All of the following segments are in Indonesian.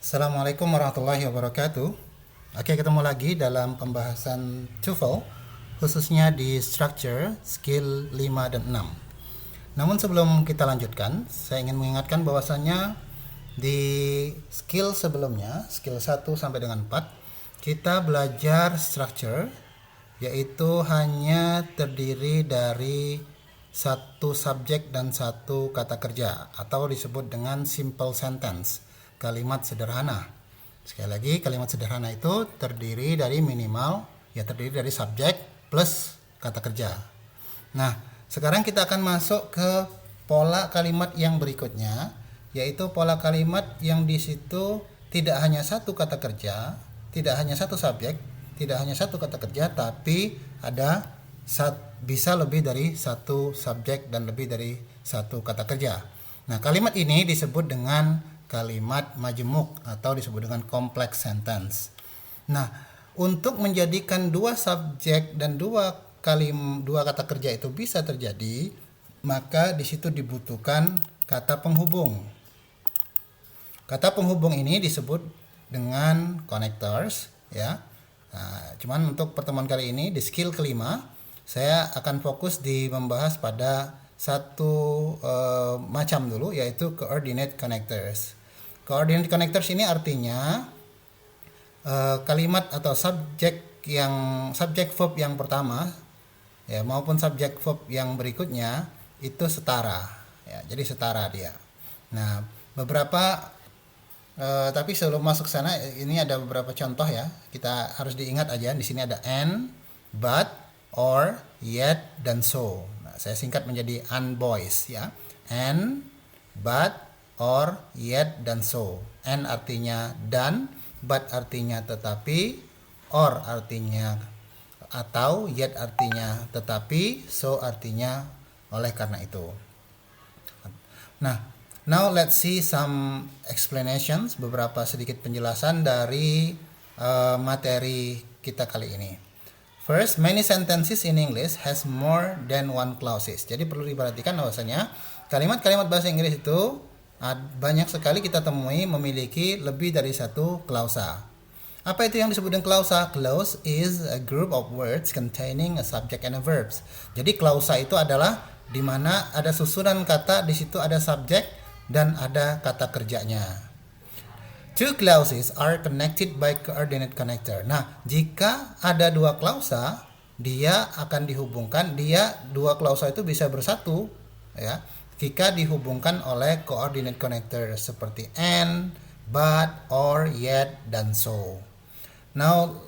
Assalamualaikum warahmatullahi wabarakatuh. Oke, ketemu lagi dalam pembahasan TOEFL, khususnya di structure skill 5 dan 6. Namun sebelum kita lanjutkan, saya ingin mengingatkan bahwasannya di skill sebelumnya, skill 1 sampai dengan 4, kita belajar structure, yaitu hanya terdiri dari satu subjek dan satu kata kerja, atau disebut dengan simple sentence, kalimat sederhana. Sekali lagi, kalimat sederhana itu terdiri dari subjek plus kata kerja. Nah, sekarang kita akan masuk ke pola kalimat yang berikutnya, yaitu pola kalimat yang di situ tidak hanya satu kata kerja, tidak hanya satu subjek, tidak hanya satu kata kerja, tapi ada bisa lebih dari satu subjek dan lebih dari satu kata kerja. Nah, kalimat ini disebut dengan kalimat majemuk atau disebut dengan complex sentence. Nah, untuk menjadikan dua subjek dan dua kata kerja itu bisa terjadi, maka di situ dibutuhkan kata penghubung. Kata penghubung ini disebut dengan connectors, ya. Nah, cuman untuk pertemuan kali ini di skill kelima, saya akan fokus di membahas pada satu macam dulu, yaitu coordinate connectors. Coordinate connectors ini artinya kalimat atau subjek verb yang pertama, ya, maupun subjek verb yang berikutnya itu setara, ya, jadi setara dia. Nah, tapi sebelum masuk sana, ini ada beberapa contoh, ya. Kita harus diingat aja, di sini ada and, but, or, yet, dan so. Nah, saya singkat menjadi unboys, ya. And, but, or, yet, dan so. And artinya dan, but artinya tetapi, or artinya atau, yet artinya tetapi, so artinya oleh karena itu. Nah, now let's see some explanations, beberapa sedikit penjelasan dari materi kita kali ini. First, many sentences in English has more than one clauses. Jadi perlu diperhatikan bahwasanya kalimat-kalimat bahasa Inggris itu banyak sekali kita temui memiliki lebih dari satu klausa. Apa itu yang disebut dengan klausa? Clause is a group of words containing a subject and a verbs. Jadi klausa itu adalah di mana ada susunan kata, di situ ada subjek dan ada kata kerjanya. Two clauses are connected by coordinate connector. Nah, jika ada dua klausa, dia akan dihubungkan, dua klausa itu bisa bersatu, ya, jika dihubungkan oleh coordinate connector seperti and, but, or, yet, dan so. Now,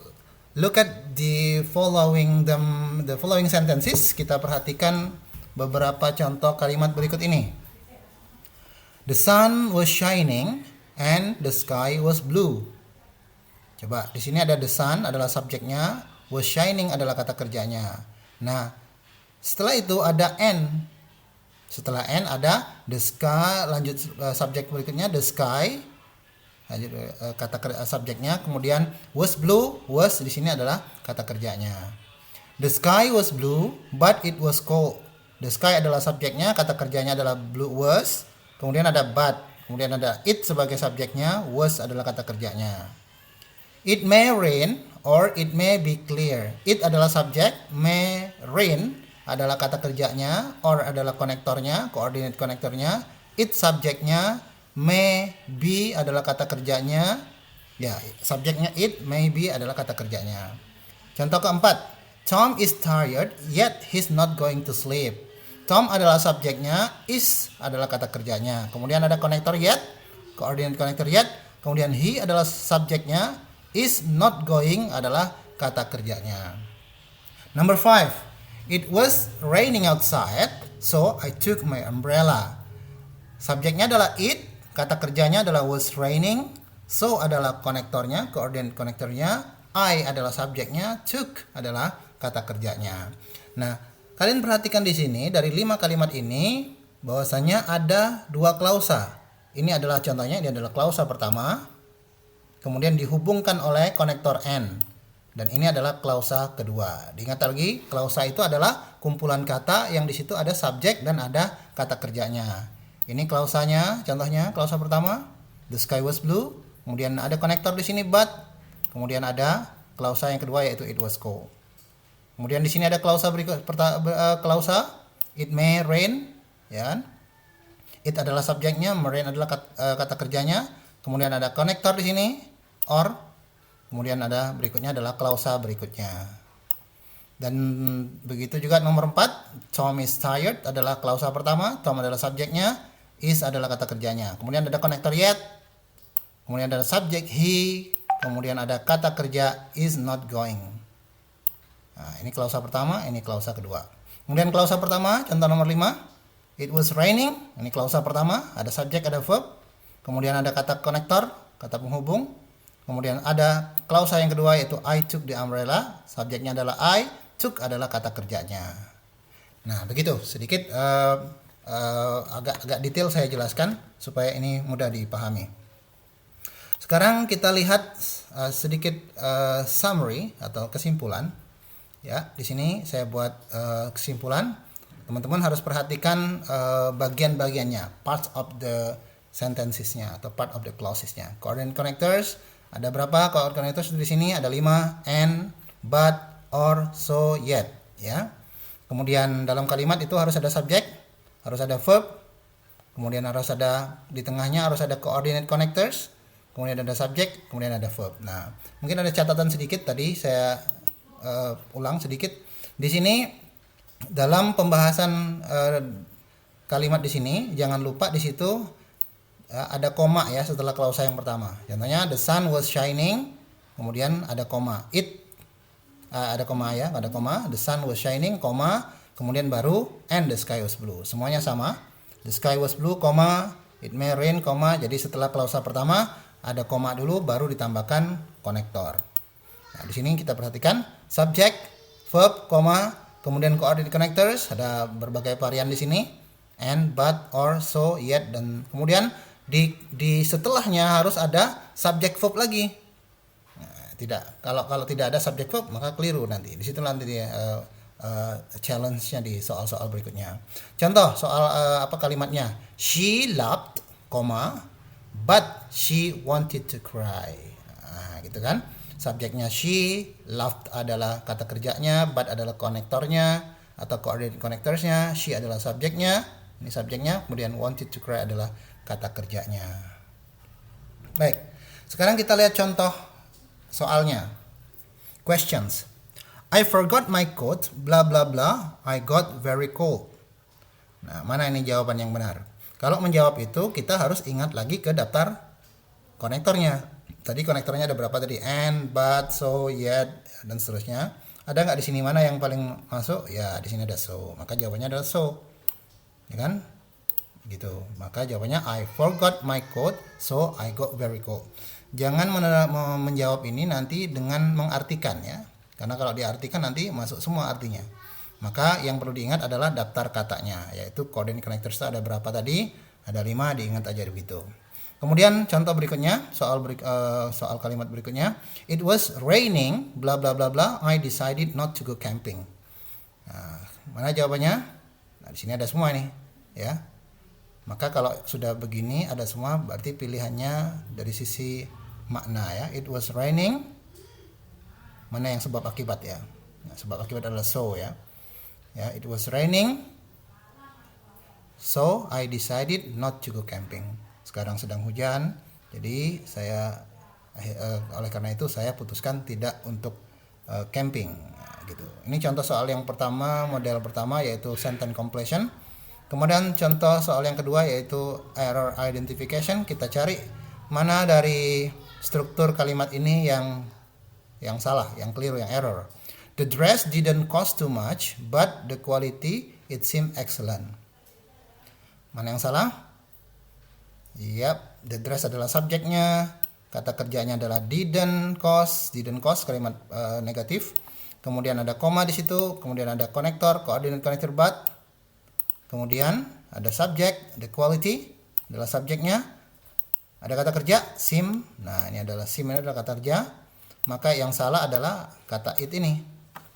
look at the following sentences. Kita perhatikan beberapa contoh kalimat berikut ini. The sun was shining and the sky was blue. Coba, di sini ada the sun adalah subjeknya, was shining adalah kata kerjanya. Nah, setelah itu ada and. Setelah and ada the sky, lanjut subjek berikutnya the sky, lanjut subjeknya, kemudian was blue, was di sini adalah kata kerjanya. The sky was blue but it was cold. The sky adalah subjeknya, kata kerjanya adalah blue was, kemudian ada but, kemudian ada it sebagai subjeknya, was adalah kata kerjanya. It may rain or it may be clear. It adalah subjek, may rain adalah kata kerjanya, or adalah konektornya, coordinate konektornya, it subjeknya, may be adalah kata kerjanya, ya, subjeknya it, may be adalah kata kerjanya. Contoh keempat, Tom is tired yet he's not going to sleep. Tom adalah subjeknya, is adalah kata kerjanya, kemudian ada konektor yet, coordinate konektor yet, kemudian he adalah subjeknya, is not going adalah kata kerjanya. Number 5, it was raining outside, so I took my umbrella. Subjeknya adalah it, kata kerjanya adalah was raining, so adalah konektornya, coordinate konektornya, I adalah subjeknya, took adalah kata kerjanya. Nah, kalian perhatikan di sini dari 5 kalimat ini bahwasanya ada dua klausa. Ini adalah contohnya, ini adalah klausa pertama, kemudian dihubungkan oleh konektor and. Dan ini adalah klausa kedua. Diingat lagi, klausa itu adalah kumpulan kata yang di situ ada subjek dan ada kata kerjanya. Ini klausanya, contohnya klausa pertama, the sky was blue, kemudian ada konektor di sini but, kemudian ada klausa yang kedua yaitu it was cold. Kemudian di sini ada klausa klausa it may rain, ya. It adalah subjeknya, rain adalah kata kerjanya. Kemudian ada konektor di sini or, kemudian ada berikutnya adalah klausa berikutnya. Dan begitu juga nomor 4, Tom is tired adalah klausa pertama, Tom adalah subjeknya, is adalah kata kerjanya. Kemudian ada konektor yet, kemudian ada subjek he, kemudian ada kata kerja is not going. Nah, ini klausa pertama, ini klausa kedua. Kemudian klausa pertama, contoh nomor 5, it was raining, ini klausa pertama, ada subjek, ada verb. Kemudian ada kata konektor, kata penghubung. Kemudian ada klausa yang kedua yaitu I took the umbrella, subjeknya adalah I, took adalah kata kerjanya. Nah, begitu sedikit agak detail saya jelaskan supaya ini mudah dipahami. Sekarang kita lihat sedikit summary atau kesimpulan. Ya, di sini saya buat kesimpulan. Teman-teman harus perhatikan bagian-bagiannya, parts of the sentencesnya atau part of the clausesnya. Coordinate connectors ada berapa? Coordinate connectors di sini ada 5, and, but, or, so, yet, ya. Kemudian dalam kalimat itu harus ada subjek, harus ada verb, kemudian harus ada di tengahnya harus ada coordinate connectors, kemudian ada subjek, kemudian ada verb. Nah, mungkin ada catatan sedikit tadi saya ulang sedikit. Di sini dalam pembahasan kalimat di sini jangan lupa di situ ada koma ya setelah klausa yang pertama. Contohnya the sun was shining, kemudian ada koma. Ada koma ya, ada koma. The sun was shining, koma. Kemudian baru and the sky was blue. Semuanya sama. The sky was blue, koma. It may rain, koma. Jadi setelah klausa pertama ada koma dulu, baru ditambahkan konektor. Nah, di sini kita perhatikan subject, verb, koma. Kemudian coordinate connectors ada berbagai varian di sini. And, but, or, so, yet, dan kemudian di setelahnya harus ada subject verb lagi. Tidak, kalau tidak ada subject verb maka keliru nanti. Di situ nanti challenge-nya di soal-soal berikutnya. Contoh soal kalimatnya she loved, but she wanted to cry. Nah, gitu kan? Subjeknya she, loved adalah kata kerjanya, but adalah konektornya atau coordinate connectors-nya. She adalah subjeknya, ini subjeknya, kemudian wanted to cry adalah kata kerjanya. Baik. Sekarang kita lihat contoh soalnya. Questions. I forgot my coat, bla bla bla, I got very cold. Nah, mana ini jawaban yang benar? Kalau menjawab itu kita harus ingat lagi ke daftar konektornya. Tadi konektornya ada berapa tadi? And, but, so, yet, dan seterusnya. Ada nggak di sini mana yang paling masuk? Ya, di sini ada so. Maka jawabannya adalah so. Ya kan? Gitu. Maka jawabannya I forgot my coat, so I got very cold. Jangan menjawab ini nanti dengan mengartikan ya. Karena kalau diartikan nanti masuk semua artinya. Maka yang perlu diingat adalah daftar katanya, yaitu coordinate connectors ada berapa tadi? Ada 5, diingat aja begitu. Kemudian contoh berikutnya, soal kalimat berikutnya, it was raining bla bla bla bla, I decided not to go camping. Nah, mana jawabannya? Nah, di sini ada semua nih, ya. Maka kalau sudah begini ada semua, berarti pilihannya dari sisi makna ya. It was raining, mana yang sebab akibat ya? Nah, sebab akibat adalah so ya. Ya, it was raining, so I decided not to go camping. Sekarang sedang hujan, jadi saya oleh karena itu saya putuskan tidak untuk camping. Nah, gitu. Ini contoh soal yang pertama, model pertama yaitu sentence completion. Kemudian contoh soal yang kedua yaitu error identification. Kita cari mana dari struktur kalimat ini yang salah, yang keliru, yang error. The dress didn't cost too much, but the quality it seemed excellent. Mana yang salah? Yap, the dress adalah subjeknya. Kata kerjanya adalah didn't cost kalimat negatif. Kemudian ada koma di situ, kemudian ada konektor, coordinate connector but. Kemudian ada subjek, the quality adalah subjeknya. Ada kata kerja, seem. Nah, ini adalah seem, ini adalah kata kerja. Maka yang salah adalah kata it ini.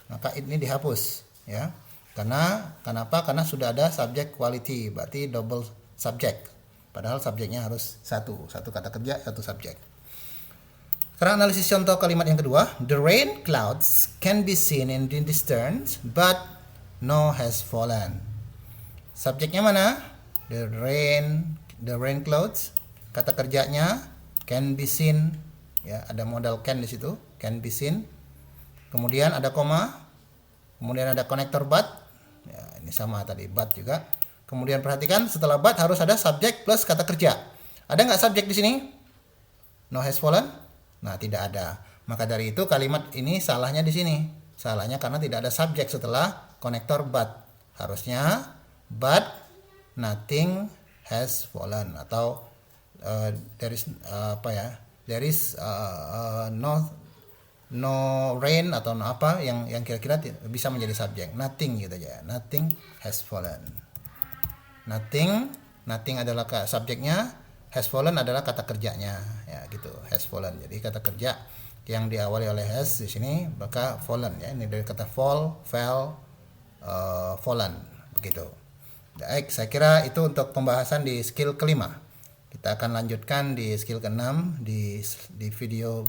Maka it ini dihapus, ya. Kenapa? Karena sudah ada subjek quality, berarti double subjek. Padahal subjeknya harus satu kata kerja, satu subjek. Sekarang analisis contoh kalimat yang kedua. The rain clouds can be seen in the distance, but no has fallen. Subjeknya mana? The rain clouds. Kata kerjanya can be seen. Ya, ada modal can di situ. Can be seen. Kemudian ada koma. Kemudian ada konektor but. Ya, ini sama tadi but juga. Kemudian perhatikan setelah but harus ada subjek plus kata kerja. Ada nggak subjek di sini? No has fallen? Nah, tidak ada. Maka dari itu kalimat ini salahnya di sini. Salahnya karena tidak ada subjek setelah konektor but. Harusnya but nothing has fallen atau there is no rain atau no apa yang kira-kira bisa menjadi subjek. Nothing gitu aja. Nothing has fallen. Nothing adalah subjeknya. Has fallen adalah kata kerjanya, ya gitu. Has fallen. Jadi kata kerja yang diawali oleh has di sini maka fallen ya. Ini dari kata fall, fell, fallen begitu. Baik, saya kira itu untuk pembahasan di skill kelima. Kita akan lanjutkan di skill keenam di video